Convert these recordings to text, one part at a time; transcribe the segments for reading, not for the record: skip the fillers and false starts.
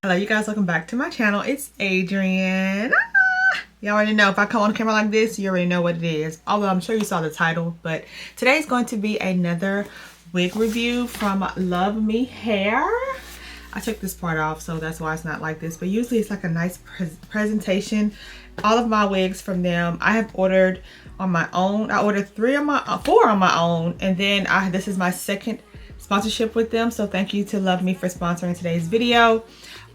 Hello you guys, welcome back to my channel. It's Adrianne. You already know, if I come on camera like this, you already know what it is. Although I'm sure you saw the title, but today's going to be another wig review from Luvme Hair. I took this part off, so that's why it's not like this, but usually it's like a nice presentation. All of my wigs from them I have ordered on my own. I ordered four on my own, and then this is my second sponsorship with them, so thank you to Luvme for sponsoring today's video.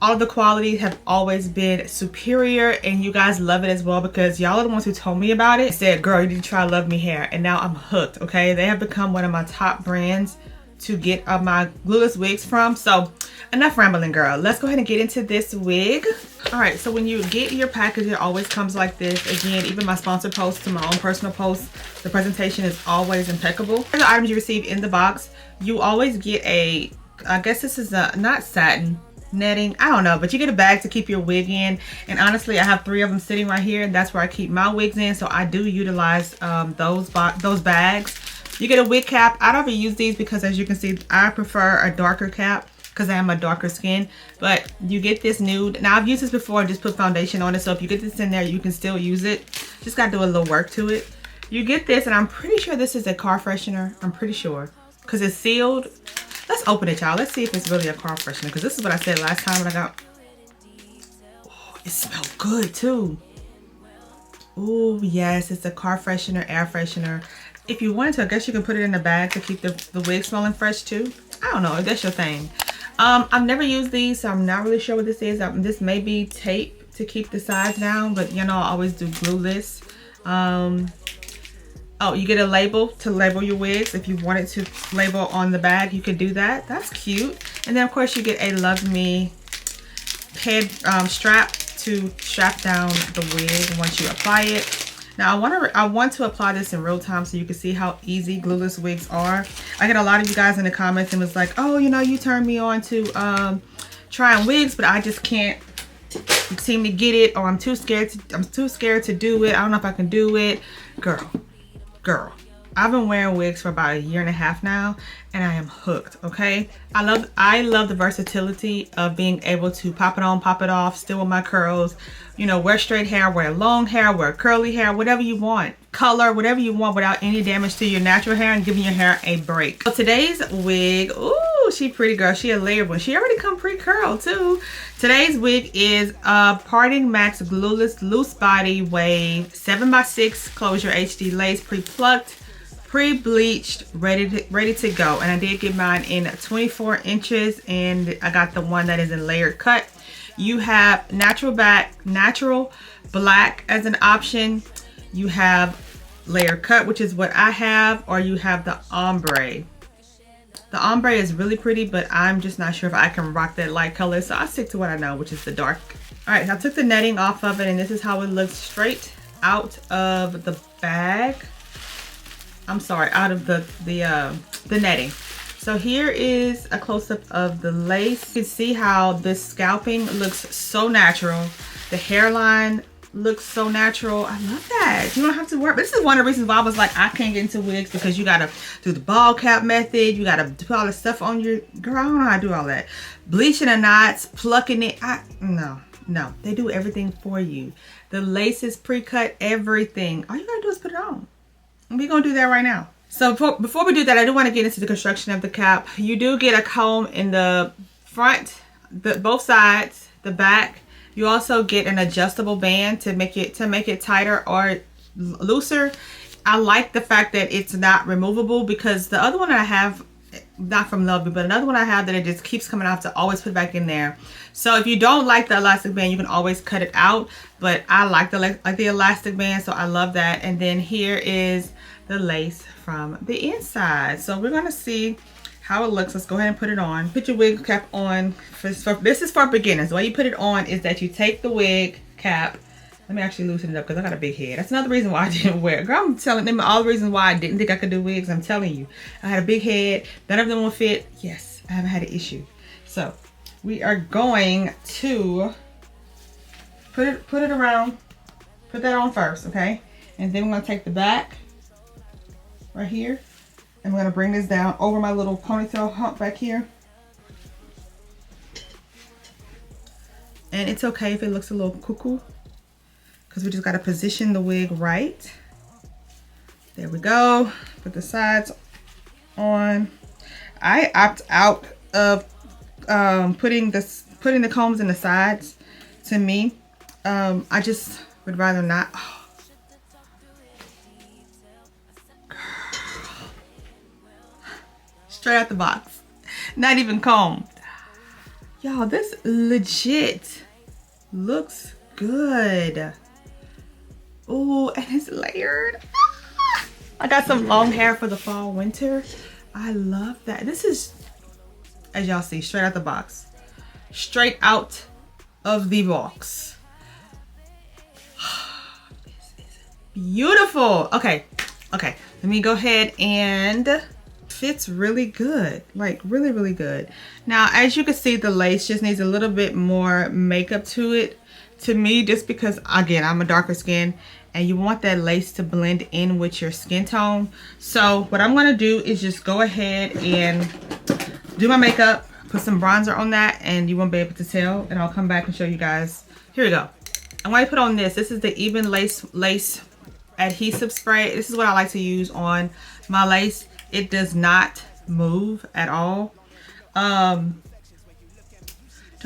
All of the quality have always been superior, and you guys love it as well because y'all are the ones who told me about it. Said, girl, you need to try Luvme Hair, and now I'm hooked. Okay, they have become one of my top brands to get my glueless wigs from. So enough rambling, girl. Let's go ahead and get into this wig. All right, so when you get your package, it always comes like this. Again, even my sponsored post to my own personal post, the presentation is always impeccable. The items you receive in the box, you always get I guess this is not satin, netting, I don't know, but you get a bag to keep your wig in. And honestly, I have 3 of them sitting right here, and that's where I keep my wigs in, so I do utilize those bags. You get a wig cap. I don't ever use these because, as you can see, I prefer a darker cap because I am a darker skin. But you get this nude. Now I've used this before and just put foundation on it, so if you get this in there, you can still use it. Just gotta do a little work to it. You get this, and I'm pretty sure this is a car freshener. I'm pretty sure because it's sealed. Let's open it, y'all. Let's see if it's really a car freshener, because this is what I said last time when I got. Oh, it smells good too. Oh yes, it's a car freshener, air freshener. If you wanted to, I guess you can put it in a bag to keep the wig smelling fresh too. I don't know if that's your thing. I've never used these, so I'm not really sure what this is. This may be tape to keep the sides down, but you know I always do glueless. Oh, you get a label to label your wigs. If you wanted to label on the bag, you could do that. That's cute. And then of course you get a Luvme head strap to strap down the wig once you apply it. Now I want to apply this in real time so you can see how easy glueless wigs are. I get a lot of you guys in the comments and was like, oh, you know, you turned me on to trying wigs, but I just can't seem to get it, or I'm too scared to do it. I don't know if I can do it. Girl, I've been wearing wigs for about 1.5 years now, and I am hooked. Okay, I love the versatility of being able to pop it on, pop it off, still with my curls, you know, wear straight hair, wear long hair, wear curly hair, whatever you want, color, whatever you want, without any damage to your natural hair and giving your hair a break. So today's wig, ooh, she pretty, girl. She a layered one. She already come pre-curled too. Today's wig is PartingMax Glueless Loose Body Wave 7x6 Closure HD Lace, pre-plucked, pre-bleached, ready to go. And I did get mine in 24 inches, and I got the one that is in layered cut. You have natural black as an option. You have layered cut, which is what I have, or you have the ombre. The ombre is really pretty, but I'm just not sure if I can rock that light color, so I'll stick to what I know, which is the dark. All right, I took the netting off of it, and this is how it looks straight out of the bag. I'm sorry, out of the netting. So here is a close-up of the lace. You can see how this scalping looks so natural. The hairline looks so natural. I love that. You don't have to worry. But this is one of the reasons why I was like, I can't get into wigs, because you gotta do the ball cap method. You gotta put all the stuff on your, girl, I don't know how to do all that. Bleaching the knots, plucking it. No, they do everything for you. The lace is pre-cut, everything. All you gotta do is put it on. And we're gonna do that right now. So before we do that, I do want to get into the construction of the cap. You do get a comb in the front, both sides, the back. You also get an adjustable band to make it tighter or looser. I like the fact that it's not removable, because the other one that I have, not from Luvme, but another one I have that it just keeps coming off, to always put back in there. So if you don't like the elastic band, you can always cut it out. But I like the elastic band, so I love that. And then here is the lace from the inside. So we're gonna see how it looks. Let's go ahead and put it on. Put your wig cap on. This is for beginners. The way you put it on is that you take the wig cap. Let me actually loosen it up because I got a big head. That's another reason why I didn't wear it. Girl, I'm telling them all the reasons why I didn't think I could do wigs. I'm telling you, I had a big head. None of them will fit. Yes, I haven't had an issue. So we are going to put it around. Put that on first, okay? And then we're gonna take the back right here, and we're gonna bring this down over my little ponytail hump back here. And it's okay if it looks a little cuckoo, because we just got to position the wig right. There we go. Put the sides on. I opt out of putting the combs in the sides. To me, I just would rather not. Oh. Straight out the box, not even combed. Y'all, this legit looks good. Oh, and it's layered. I got some long hair for the fall winter. I love that. This is, as y'all see, straight out the box. Straight out of the box. This is beautiful. Okay, let me go ahead and fits really good, like really good. Now, as you can see, the lace just needs a little bit more makeup to it, to me, just because, again, I'm a darker skin and you want that lace to blend in with your skin tone. So what I'm gonna do is just go ahead and do my makeup, put some bronzer on that, and you won't be able to tell, and I'll come back and show you guys. Here we go. I'm going to put on this. This is the Even Lace Adhesive Spray. This is what I like to use on my lace. It does not move at all. Do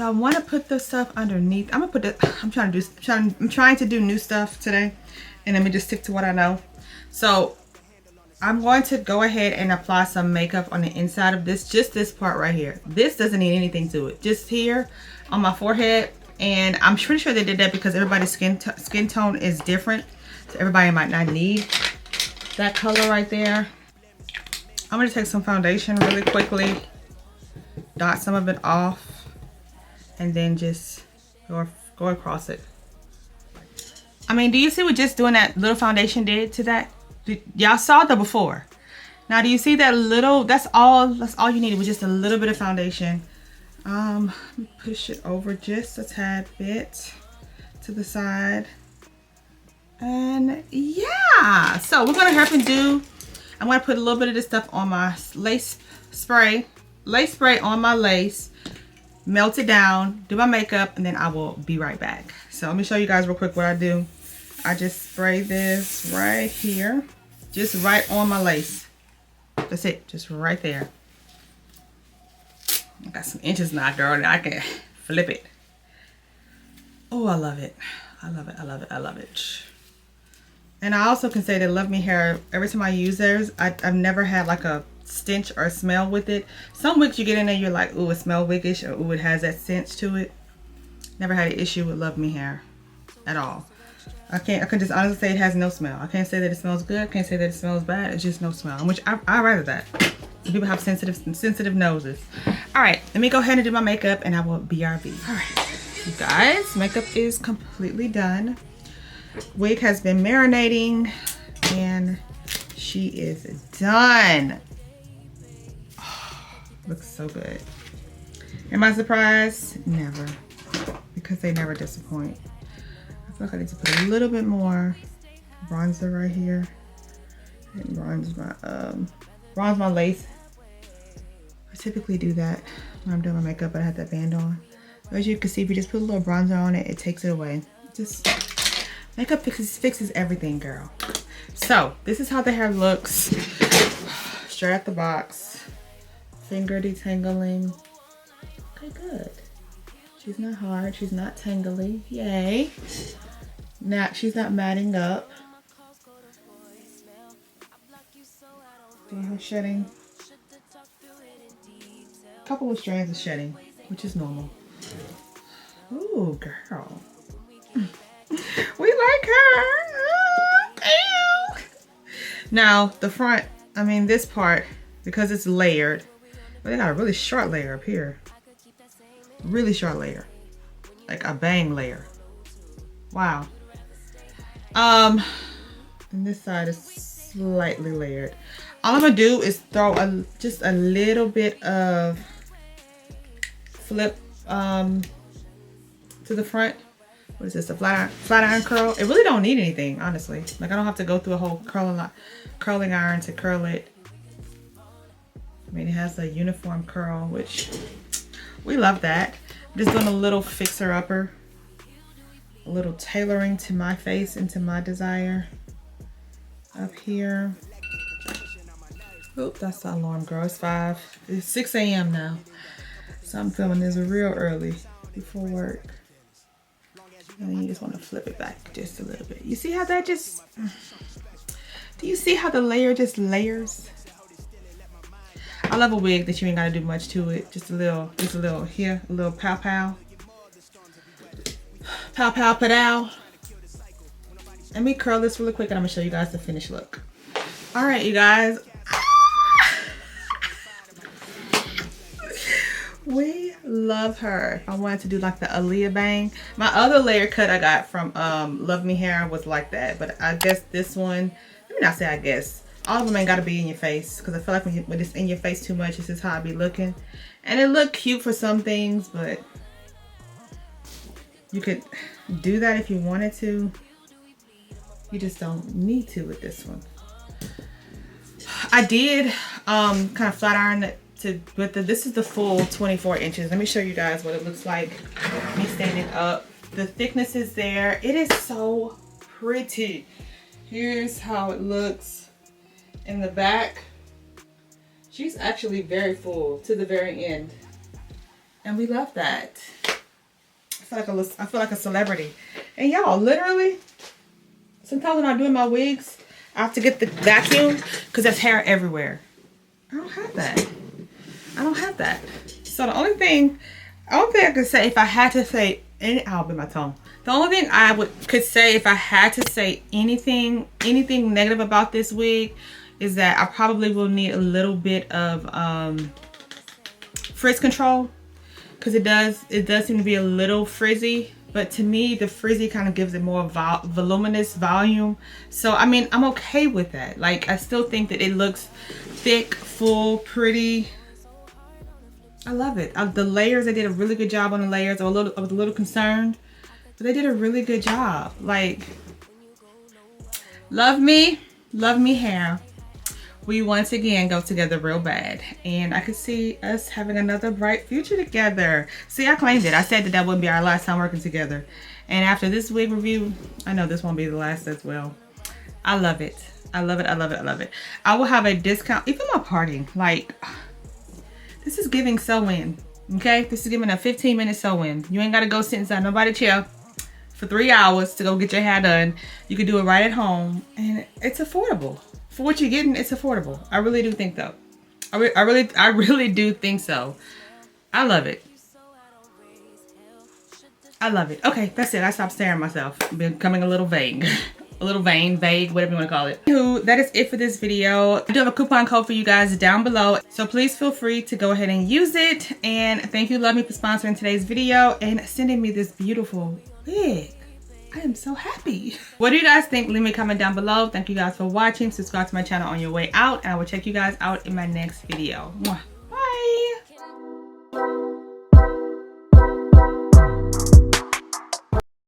I want to put the stuff underneath? I'm gonna put it. I'm trying to do new stuff today, and let me just stick to what I know. So I'm going to go ahead and apply some makeup on the inside of this, just this part right here. This doesn't need anything to it, just here on my forehead. And I'm pretty sure they did that because everybody's skin tone is different, so everybody might not need that color right there. I'm gonna take some foundation really quickly, dot some of it off, and then just go across it. I mean, do you see what just doing that little foundation did to that? Y'all saw the before. Now, do you see that little? That's all you needed was just a little bit of foundation. Push it over just a tad bit to the side. And yeah, so we're gonna have to do, I'm gonna put a little bit of this stuff on my lace spray on my lace, melt it down, do my makeup, and then I will be right back. So let me show you guys real quick what I do. I just spray this right here, just right on my lace. That's it, just right there. I got some inches now, girl, and I can flip it. Oh, I love it. I love it, I love it, I love it. And I also can say that Luvme hair, every time I use theirs, I've never had like a stench or smell with it. Some wigs you get in there, you're like, ooh, it smells wiggish, or ooh, it has that stench to it. Never had an issue with Luvme hair at all. I can just honestly say it has no smell. I can't say that it smells good. I can't say that it smells bad. It's just no smell, which I rather that. Some people have sensitive noses. All right, let me go ahead and do my makeup, and I will BRB. All right, you guys, makeup is completely done. Wig has been marinating, and she is done. Oh, looks so good. Am I surprised? Never, because they never disappoint. I feel like I need to put a little bit more bronzer right here. And bronze my lace. I typically do that when I'm doing my makeup, but I have that band on. As you can see, if you just put a little bronzer on it, it takes it away. Just makeup fixes everything, girl. So this is how the hair looks. Straight out the box. Finger detangling. Okay, good. She's not hard. She's not tangly. Yay. Now she's not matting up. Doing her shedding. A couple of strands of shedding, which is normal. Ooh, girl. We like her. Ew. Now the front, I mean this part, because it's layered, but they got a really short layer up here. Really short layer, like a bang layer. Wow. And this side is slightly layered. All I'm gonna do is throw just a little bit of flip to the front. What is this, a flat iron curl? It really don't need anything, honestly. Like, I don't have to go through a whole curling iron to curl it. I mean, it has a uniform curl, which we love that. Just doing a little fixer-upper. A little tailoring to my face and to my desire. Up here. Oop, that's the alarm, girl. It's 5. It's 6 a.m. now. So I'm filming this real early before work. And then you just want to flip it back just a little bit. You see how that just... Do you see how the layer just layers? I love a wig that you ain't got to do much to it. Just a little here, a little pow pow. Pow pow padow. Let me curl this really quick and I'm going to show you guys the finished look. Alright, you guys. We love her. I wanted to do like the Aaliyah bang. My other layer cut I got from Luvme hair was like that, but I guess this one, let me not say I guess. All of them ain't got to be in your face because I feel like when it's in your face too much, this is how I be looking. And it looked cute for some things, but you could do that if you wanted to. You just don't need to with this one. I did kind of flat iron it. This is the full 24 inches. Let me show you guys what it looks like me standing up. The thickness is there. It is so pretty. Here's how it looks in the back. She's actually very full to the very end, and we love that. I feel like a celebrity. And y'all, literally, sometimes when I'm doing my wigs, I have to get the vacuum because there's hair everywhere. I don't have that. I don't have that. So the only thing I could say if I had to say I'll bit my tongue. The only thing I could say if I had to say anything negative about this wig is that I probably will need a little bit of frizz control because it does seem to be a little frizzy. But to me, the frizzy kind of gives it more voluminous volume. So, I mean, I'm okay with that. Like, I still think that it looks thick, full, pretty. I love it. The layers, they did a really good job on the layers. I was a little concerned, but they did a really good job. Like, Luvme hair. We once again go together real bad, and I could see us having another bright future together. See, I claimed it. I said that wouldn't be our last time working together, and after this wig review, I know this won't be the last as well. I love it. I love it. I love it. I love it. I will have a discount, even my parting. Like, this is giving sew-in. Okay, this is giving a 15-minute sew-in. You ain't gotta go sit inside nobody's chair for 3 hours to go get your hair done. You can do it right at home, and it's affordable. For what you're getting, it's affordable. I really do think though. I really do think so. I love it. I love it. Okay, that's it. I stopped staring at myself. I'm becoming a little vague. A little vague, whatever you want to call it. Anywho, that is it for this video. I do have a coupon code for you guys down below, so please feel free to go ahead and use it. And thank you, Luvme, for sponsoring today's video and sending me this beautiful wig. I am so happy. What do you guys think? Leave me a comment down below. Thank you guys for watching. Subscribe to my channel on your way out, and I will check you guys out in my next video. Mwah.